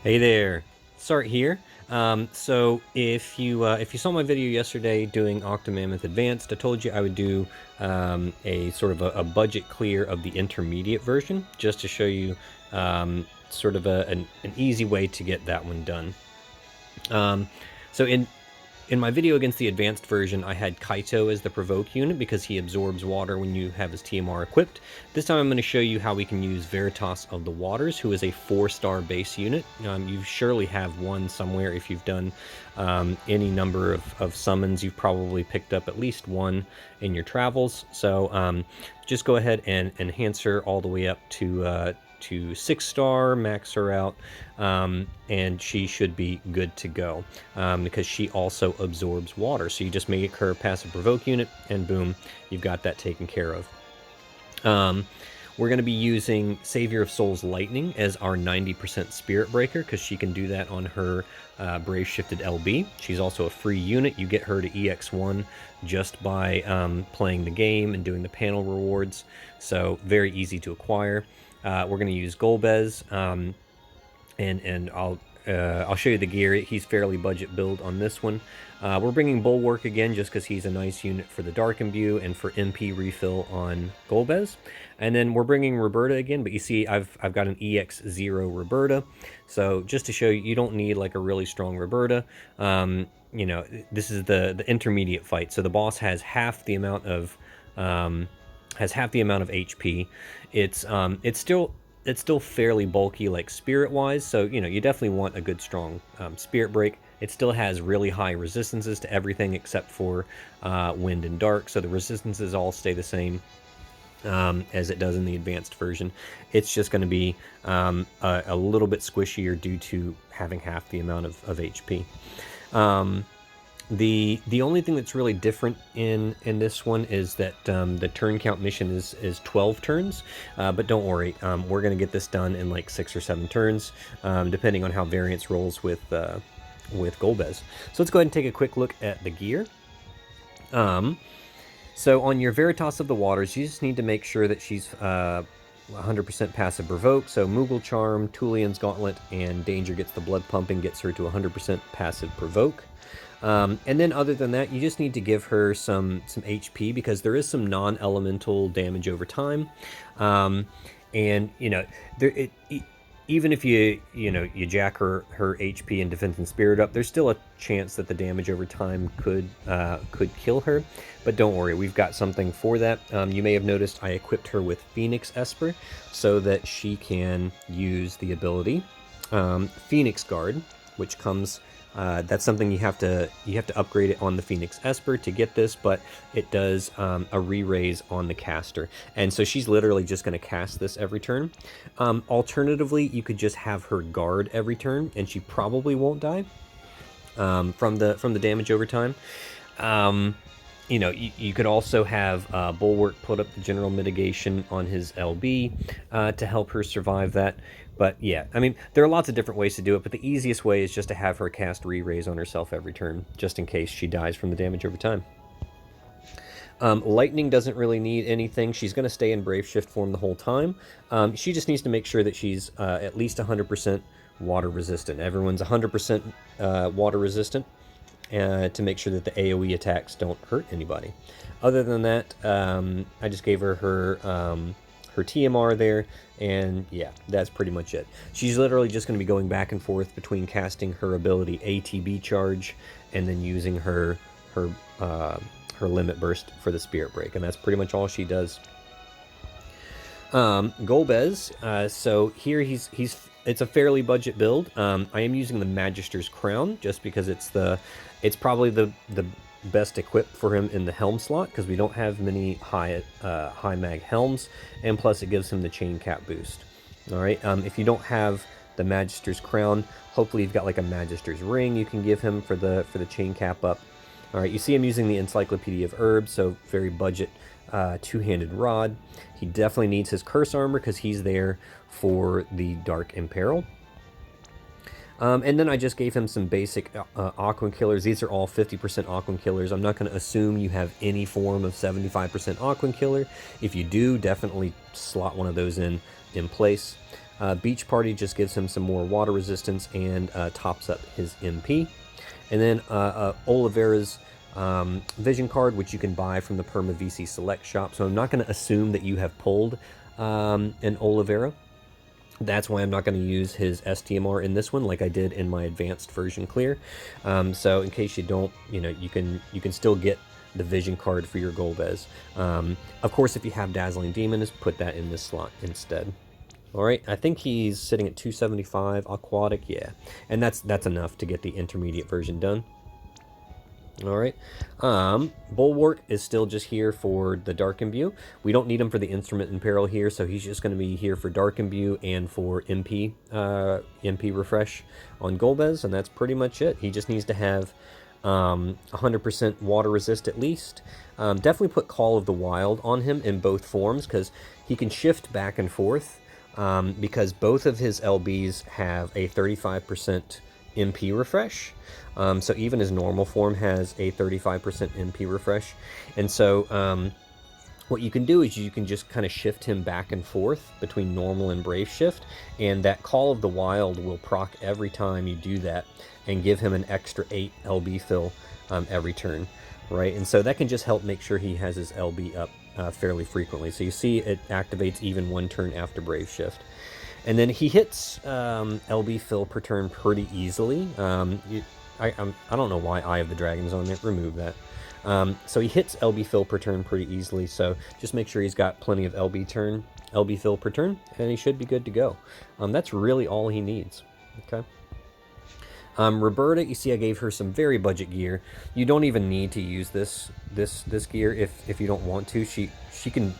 Hey there, Sart here. So if you saw my video yesterday doing Octomammoth Advanced, I told you I would do a sort of a budget clear of the intermediate version, just to show you sort of an easy way to get that one done. So in my video against the advanced version, I had Kaito as the provoke unit because he absorbs water when you have his TMR equipped. This time I'm going to show you how we can use Veritas of the Waters, who is a 4-star base unit. You surely have one somewhere if you've done any number of summons. You've probably picked up at least one in your travels. So just go ahead and enhance her all the way up to 6-star, max her out, and she should be good to go because she also absorbs water. So you just make her passive provoke unit, and boom, you've got that taken care of. We're going to be using Savior of Souls Lightning as our 90% Spirit Breaker because she can do that on her Brave Shifted LB. She's also a free unit. You get her to EX1 just by playing the game and doing the panel rewards, so very easy to acquire. We're going to use Golbez, and I'll show you the gear. He's fairly budget build on this one. We're bringing Bulwark again just because he's a nice unit for the Dark Imbue and for MP refill on Golbez. And then we're bringing Roberta again, but you see I've got an EX0 Roberta. So just to show you, you don't need like a really strong Roberta. You know, this is the intermediate fight. So the boss has half the amount of HP. It's still fairly bulky, like spirit-wise, so you know you definitely want a good strong spirit break. It still has really high resistances to everything except for wind and dark, so the resistances all stay the same as it does in the advanced version. It's just going to be a little bit squishier due to having half the amount of HP. The only thing that's really different in this one is that the turn count mission is 12 turns, but don't worry, we're going to get this done in like 6 or 7 turns, depending on how Variance rolls with Golbez. So let's go ahead and take a quick look at the gear. So on your Veritas of the Waters, you just need to make sure that she's 100% passive provoke, so Moogle Charm, Tulian's Gauntlet, and Danger gets the blood pumping, gets her to 100% passive provoke. And then other than that, you just need to give her some HP because there is some non-elemental damage over time. And, you know, even if you jack her HP and defense and spirit up, there's still a chance that the damage over time could kill her. But don't worry, we've got something for that. You may have noticed I equipped her with Phoenix Esper so that she can use the ability Phoenix Guard, which comes. That's something you have to upgrade it on the Phoenix Esper to get this, but it does a re-raise on the caster, and so she's literally just going to cast this every turn. Alternatively, you could just have her guard every turn, and she probably won't die from the damage over time. You know, you could also have Bulwark put up the general mitigation on his LB to help her survive that. But yeah, I mean, there are lots of different ways to do it, but the easiest way is just to have her cast re-raise on herself every turn, just in case she dies from the damage over time. Lightning doesn't really need anything. She's going to stay in Brave Shift form the whole time. She just needs to make sure that she's at least 100% water resistant. Everyone's 100% water resistant to make sure that the AoE attacks don't hurt anybody. Other than that, I just gave her her TMR there, and yeah, that's pretty much it. She's literally just going to be going back and forth between casting her ability ATB charge and then using her limit burst for the spirit break, and that's pretty much all she does. Golbez, so here it's a fairly budget build. I am using the Magister's Crown just because it's probably the best equipped for him in the helm slot because we don't have many high mag helms, and plus it gives him the chain cap boost. All right, if you don't have the Magister's Crown, hopefully you've got like a Magister's Ring you can give him for the chain cap up. All right, you see him using the Encyclopedia of Herbs, so very budget two-handed rod. He definitely needs his curse armor because he's there for the Dark Imperil. And then I just gave him some basic Aquan Killers. These are all 50% Aquan Killers. I'm not going to assume you have any form of 75% Aquan Killer. If you do, definitely slot one of those in place. Beach Party just gives him some more water resistance and tops up his MP. And then Oliveira's Vision card, which you can buy from the Perma VC Select shop. So I'm not going to assume that you have pulled an Oliveira. That's why I'm not going to use his STMR in this one like I did in my advanced version clear. So in case you don't, you can still get the Vision card for your Golbez. Of course, if you have Dazzling Demon, just put that in this slot instead. All right, I think he's sitting at 275 aquatic, yeah, and that's enough to get the intermediate version done. All right, Bulwark is still just here for the Dark Imbue. We don't need him for the Instrument in Peril here, so he's just going to be here for Dark Imbue and for MP refresh on Golbez, and that's pretty much it. He just needs to have 100% water resist at least. Definitely put Call of the Wild on him in both forms, because he can shift back and forth, because both of his LBs have a 35% MP refresh. So even his normal form has a 35% MP refresh. And so what you can do is you can just kind of shift him back and forth between normal and Brave Shift, and that Call of the Wild will proc every time you do that and give him an extra 8 LB fill every turn, right? And so that can just help make sure he has his LB up fairly frequently. So you see it activates even one turn after Brave Shift. And then he hits LB fill per turn pretty easily. I don't know why Eye of the Dragon's on it. Remove that. So he hits LB fill per turn pretty easily. So just make sure he's got plenty of LB fill per turn, and he should be good to go. That's really all he needs. Okay. Roberta, you see I gave her some very budget gear. You don't even need to use this gear if you don't want to. She can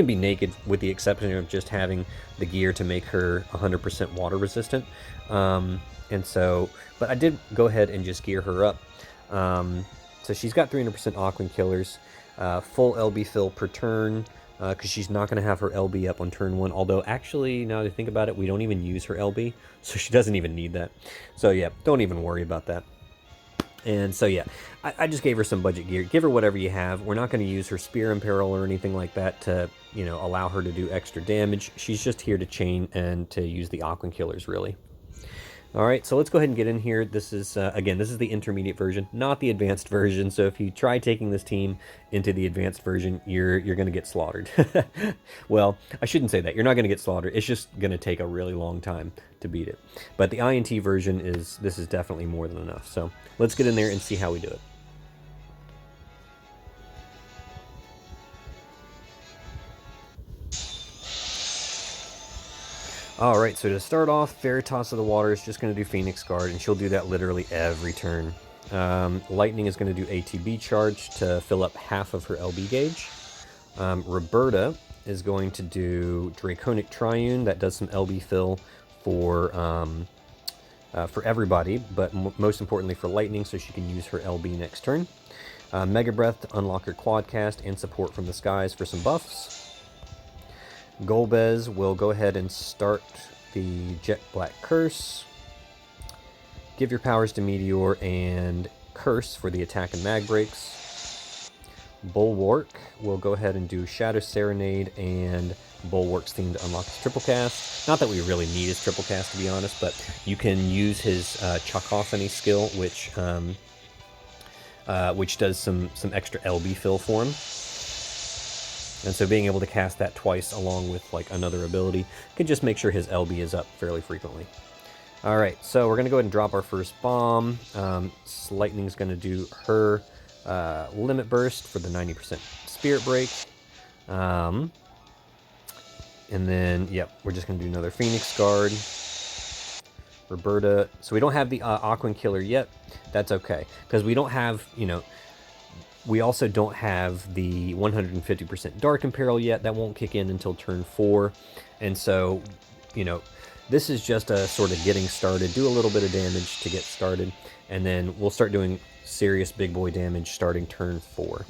be naked with the exception of just having the gear to make her 100% water resistant. And so, but I did go ahead and just gear her up. So she's got 300% Aquan Killers, full LB fill per turn, because she's not going to have her LB up on turn 1. Although, actually, now that I think about it, we don't even use her LB, so she doesn't even need that. So yeah, don't even worry about that. And so yeah, I just gave her some budget gear. Give her whatever you have. We're not going to use her Spear in Peril or anything like that to, allow her to do extra damage. She's just here to chain and to use the Aquan Killers, really. All right, so let's go ahead and get in here. This is, again, this is the intermediate version, not the advanced version. So if you try taking this team into the advanced version, you're going to get slaughtered. Well, I shouldn't say that. You're not going to get slaughtered. It's just going to take a really long time to beat it. But the INT version this is definitely more than enough. So let's get in there and see how we do it. Alright, so to start off, Veritas of the Water is just going to do Phoenix Guard, and she'll do that literally every turn. Lightning is going to do ATB Charge to fill up half of her LB gauge. Roberta is going to do Draconic Triune, that does some LB fill for everybody, but most importantly for Lightning, so she can use her LB next turn. Mega Breath to unlock her Quadcast and support from the skies for some buffs. Golbez will go ahead and start the Jet Black Curse. Give your powers to Meteor and Curse for the attack and mag breaks. Bulwark will go ahead and do Shadow Serenade and Bulwark's theme to unlock his triple cast. Not that we really need his triple cast, to be honest, but you can use his Chacophony skill, which does some extra LB fill for him. And so being able to cast that twice along with like another ability can just make sure his LB is up fairly frequently. Alright, so we're going to go ahead and drop our first bomb. Lightning's going to do her Limit Burst for the 90% Spirit Break. And then, yep, we're just going to do another Phoenix Guard. Roberta. So we don't have the Aquan Killer yet. That's okay, because we don't have, we also don't have the 150% Dark Imperil yet. That won't kick in until turn 4. And so, this is just a sort of getting started. Do a little bit of damage to get started. And then we'll start doing serious big boy damage starting turn 4.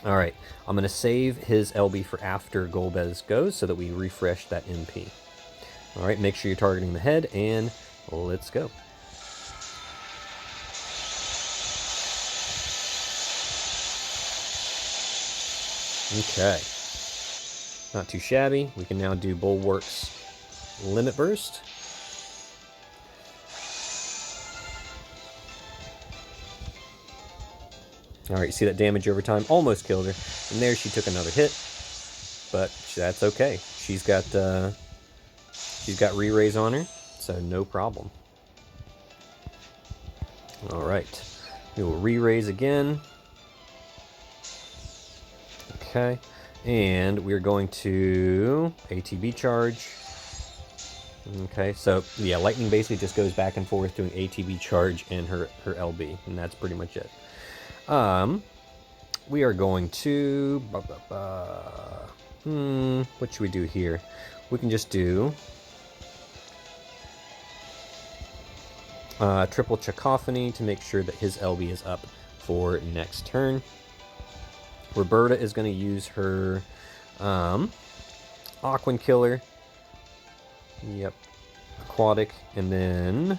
Alright, I'm going to save his LB for after Golbez goes so that we refresh that MP. Alright, make sure you're targeting the head, and let's go. Okay, not too shabby. We can now do Bulwark's Limit Burst. Alright, you see that damage over time? Almost killed her. And there she took another hit. But that's okay. She's got re-raise on her, so no problem. Alright. We will re-raise again. Okay. And we're going to ATB charge. Okay, so yeah, lightning basically just goes back and forth doing ATB charge and her LB, and that's pretty much it. We are going to what should we do here? We can just do triple Cacophony to make sure that his LB is up for next turn. Roberta is going to use her Aquan Killer. Yep. Aquatic. And then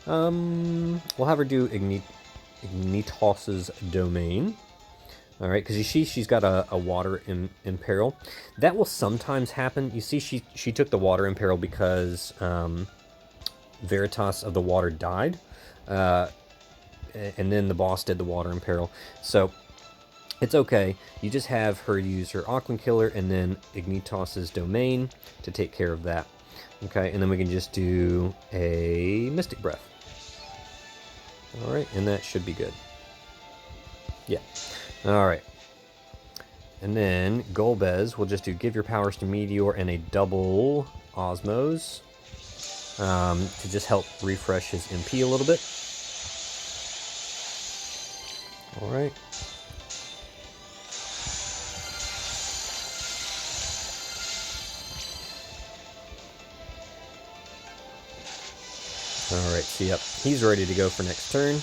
we'll have her do Ignitos's Domain. Alright, because you see she's got a Water Imperil. That will sometimes happen. You see she took the Water Imperil because Veritas of the Water died. And then the boss did the Water Imperil. So it's okay. You just have her use her Aquan Killer and then Ignitos's Domain to take care of that. Okay, and then we can just do a Mystic Breath. Alright, and that should be good. Yeah. Alright. And then Golbez will just do Give Your Powers to Meteor and a double Osmose to just help refresh his MP a little bit. Alright. Alright, so yep, he's ready to go for next turn.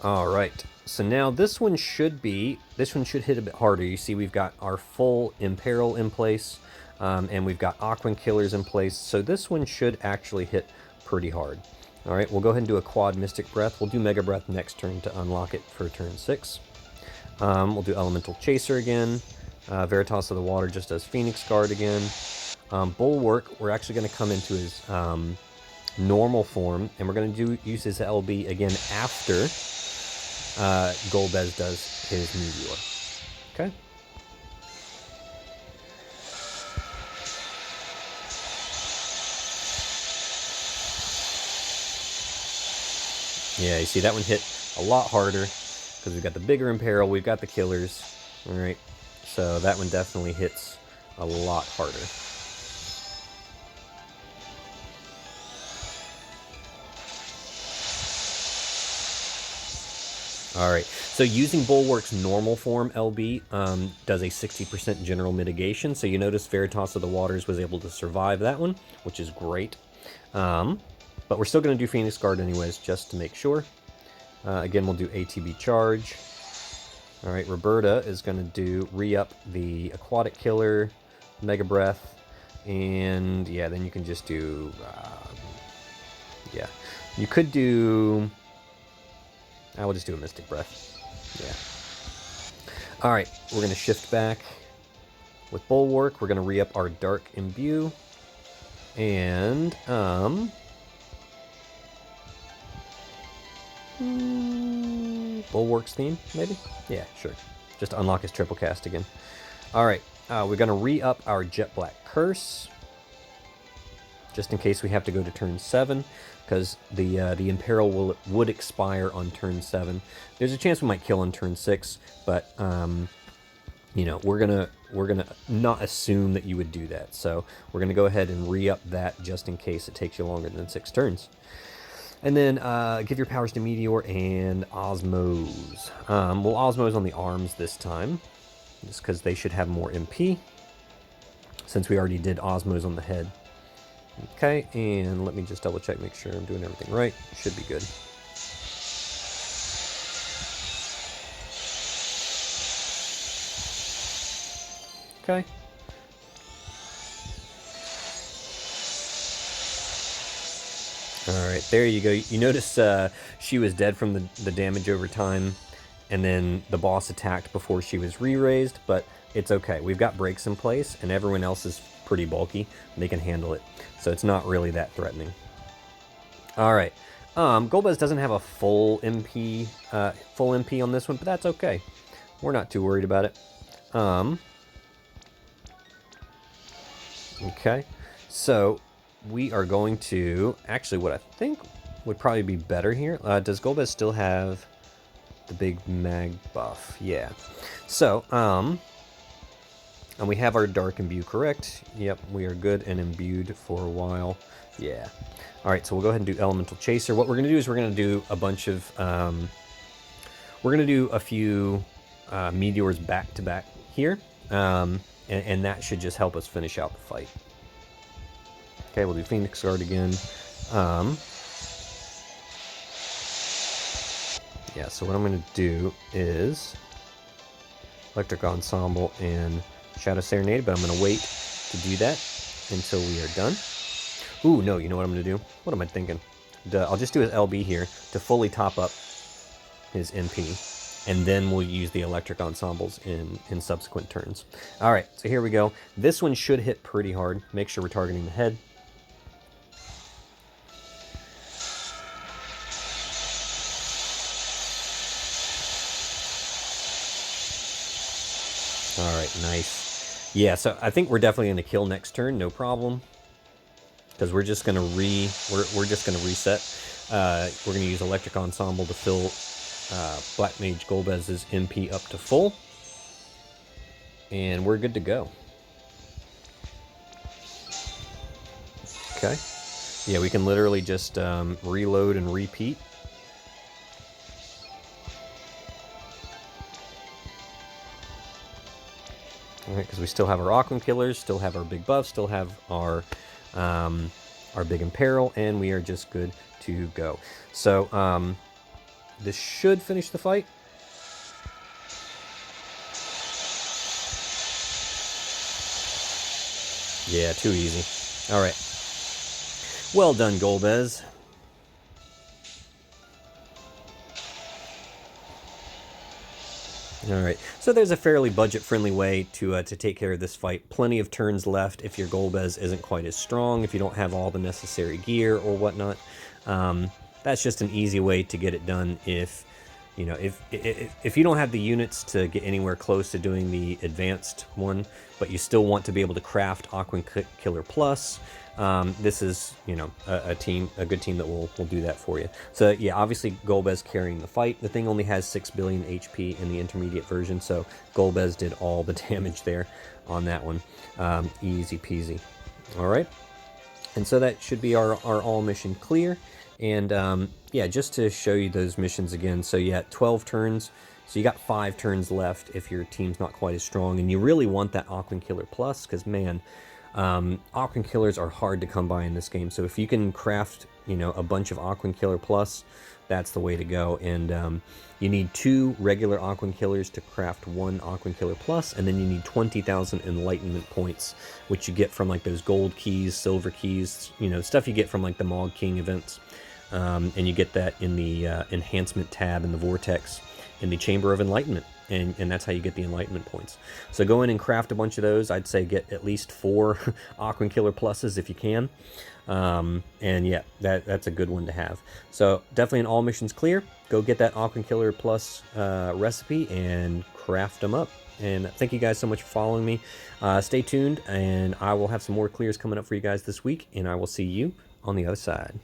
Alright, so now this one should hit a bit harder. You see we've got our full Imperil in place, and we've got Aquan Killers in place, so this one should actually hit pretty hard. Alright, we'll go ahead and do a quad Mystic Breath. We'll do Mega Breath next turn to unlock it for turn 6. We'll do Elemental Chaser again. Veritas of the Water just does Phoenix Guard again. Bulwark, we're actually going to come into his normal form, and we're going to use his LB again after Golbez does his Meteor. Okay? Yeah, you see that one hit a lot harder because we've got the bigger Imperil, we've got the Killers. Alright. So that one definitely hits a lot harder. Alright, so using Bulwark's normal form LB does a 60% general mitigation, so you notice Veritas of the Waters was able to survive that one, which is great. But we're still going to do Phoenix Guard anyways, just to make sure. Again, we'll do ATB Charge. Alright, Roberta is going to do re-up the Aquatic Killer, Mega Breath, and yeah, then you can just do, yeah. You could do, I will just do a Mystic Breath, yeah. Alright, we're going to shift back with Bulwark, we're going to re-up our Dark Imbue, and, Bulwark's theme, maybe? Yeah, sure. Just to unlock his triple cast again. Alright, we're going to re-up our Jet Black Curse. Just in case we have to go to turn 7, because the Imperil would expire on turn 7. There's a chance we might kill on turn 6, but you know, we're gonna not assume that you would do that. So we're gonna go ahead and re-up that just in case it takes you longer than 6 turns. And then Give Your Powers to Meteor and Osmose. We'll Osmose on the arms this time, just because they should have more MP, since we already did Osmose on the head. Okay, and let me just double check, make sure I'm doing everything right. Should be good. Okay. Alright, there you go. You notice she was dead from the damage over time, and then the boss attacked before she was re-raised, but it's okay. We've got breaks in place, and everyone else is pretty bulky. They can handle it, so it's not really that threatening. All right, Golbez doesn't have a full MP on this one, but that's okay. We're not too worried about it. Okay, so we are going to, actually what I think would probably be better here, does Golbez still have the big mag buff? Yeah. So, and we have our dark imbue correct. Yep, we are good and imbued for a while. Yeah. All right, so we'll go ahead and do Elemental Chaser. What we're going to do is we're going to do a bunch of, we're going to do a few meteors back to back here. And that should just help us finish out the fight. Okay, we'll do Phoenix Guard again. Yeah, so what I'm going to do is Electric Ensemble and Shadow Serenade, but I'm going to wait to do that until we are done. Ooh, no, you know what I'm going to do? What am I thinking? I'll just do his LB here to fully top up his MP. And then we'll use the electric ensembles in subsequent turns. All right, so here we go. This one should hit pretty hard. Make sure we're targeting the head. All right, nice. Yeah, so I think we're definitely going to kill next turn, no problem. Because we're just going to we're just going to reset. We're going to use electric ensemble to fill Black Mage Golbez's MP up to full, and we're good to go. Okay, yeah, we can literally just reload and repeat. All right, because we still have our Aquan Killers, still have our big buffs, still have our big Imperil, and we are just good to go. So, this should finish the fight. Yeah, too easy. All right. Well done, Golbez. All right, so there's a fairly budget-friendly way to take care of this fight. Plenty of turns left if your Golbez isn't quite as strong, if you don't have all the necessary gear or whatnot. That's just an easy way to get it done. If you know, if you don't have the units to get anywhere close to doing the advanced one, but you still want to be able to craft Aquan Killer Plus, this is, you know, a good team that will do that for you. So yeah, obviously Golbez carrying the fight. The thing only has 6 billion HP in the intermediate version, so Golbez did all the damage there on that one. Easy peasy. All right, and so that should be our all mission clear. And yeah, just to show you those missions again, so yeah, 12 turns, so you got 5 turns left if your team's not quite as strong, and you really want that Aquan Killer Plus, because man, Aquan Killers are hard to come by in this game. So if you can craft, you know, a bunch of Aquan Killer Plus, that's the way to go. And you need 2 regular Aquan Killers to craft 1 Aquan Killer Plus, and then you need 20,000 enlightenment points, which you get from like those gold keys, silver keys, you know, stuff you get from like the Mog King events. And you get that in the enhancement tab in the Vortex in the Chamber of Enlightenment. And that's how you get the enlightenment points. So go in and craft a bunch of those. I'd say get at least 4 Aquan Killer Pluses if you can. And yeah, that's a good one to have. So definitely an all missions clear. Go get that Aquan Killer Plus recipe and craft them up. And thank you guys so much for following me. Stay tuned, and I will have some more clears coming up for you guys this week, and I will see you on the other side.